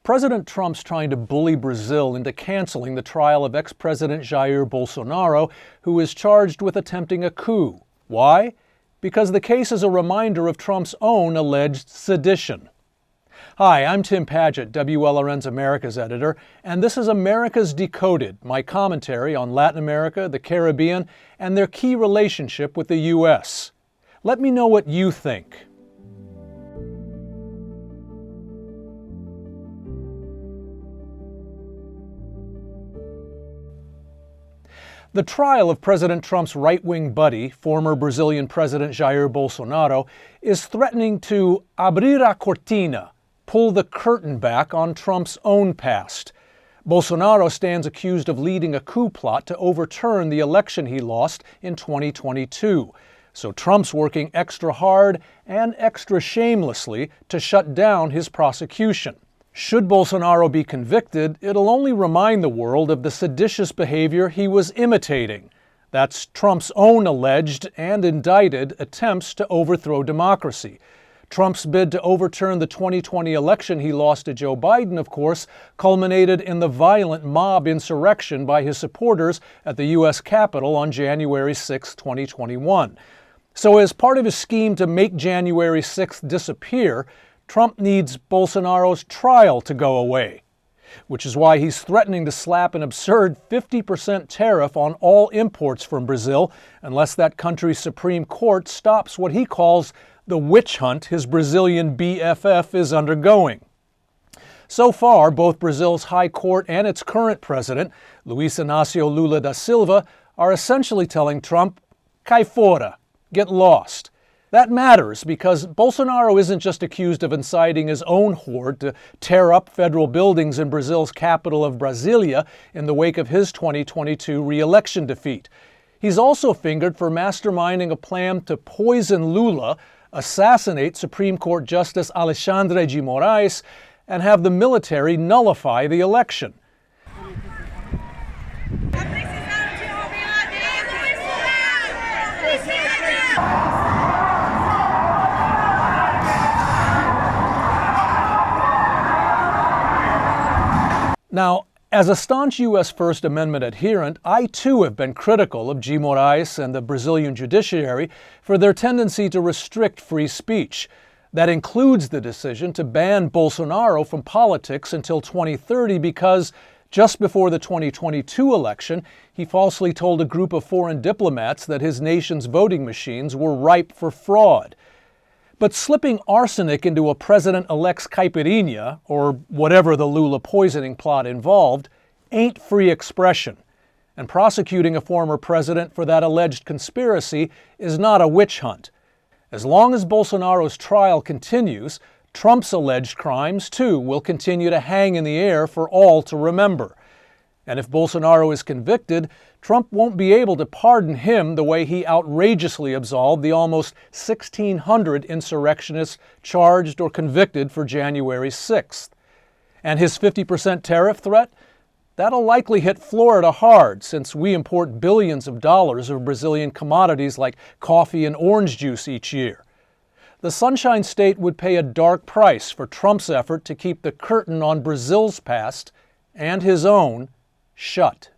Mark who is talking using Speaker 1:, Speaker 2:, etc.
Speaker 1: President Trump's trying to bully Brazil into canceling the trial of ex-President Jair Bolsonaro, who is charged with attempting a coup. Why? Because the case is a reminder of Trump's own alleged sedition. Hi, I'm Tim Padgett, WLRN's America's editor, and this is America's Decoded, my commentary on Latin America, the Caribbean, and their key relationship with the U.S. Let me know what you think. The trial of President Trump's right-wing buddy, former Brazilian President Jair Bolsonaro, is threatening to abrir a cortina, pull the curtain back on Trump's own past. Bolsonaro stands accused of leading a coup plot to overturn the election he lost in 2022. So Trump's working extra hard and extra shamelessly to shut down his prosecution. Should Bolsonaro be convicted, it'll only remind the world of the seditious behavior he was imitating. That's Trump's own alleged and indicted attempts to overthrow democracy. Trump's bid to overturn the 2020 election he lost to Joe Biden, of course, culminated in the violent mob insurrection by his supporters at the U.S. Capitol on January 6, 2021. So as part of his scheme to make January 6th disappear, Trump needs Bolsonaro's trial to go away, which is why he's threatening to slap an absurd 50% tariff on all imports from Brazil unless that country's Supreme Court stops what he calls the witch hunt his Brazilian BFF is undergoing. So far, both Brazil's High Court and its current president, Luiz Inácio Lula da Silva, are essentially telling Trump, "Cai fora, get lost." That matters because Bolsonaro isn't just accused of inciting his own horde to tear up federal buildings in Brazil's capital of Brasilia in the wake of his 2022 re-election defeat. He's also fingered for masterminding a plan to poison Lula, assassinate Supreme Court Justice Alexandre de Moraes, and have the military nullify the election. Now, as a staunch U.S. First Amendment adherent, I too have been critical of G. Moraes and the Brazilian judiciary for their tendency to restrict free speech. That includes the decision to ban Bolsonaro from politics until 2030 because, just before the 2022 election, he falsely told a group of foreign diplomats that his nation's voting machines were ripe for fraud. But slipping arsenic into a president-elect's caipirinha, or whatever the Lula poisoning plot involved, ain't free expression. And prosecuting a former president for that alleged conspiracy is not a witch hunt. As long as Bolsonaro's trial continues, Trump's alleged crimes, too, will continue to hang in the air for all to remember. And if Bolsonaro is convicted, Trump won't be able to pardon him the way he outrageously absolved the almost 1,600 insurrectionists charged or convicted for January 6th. And his 50% tariff threat? That'll likely hit Florida hard, since we import billions of dollars of Brazilian commodities like coffee and orange juice each year. The Sunshine State would pay a dark price for Trump's effort to keep the curtain on Brazil's past, and his own, shut.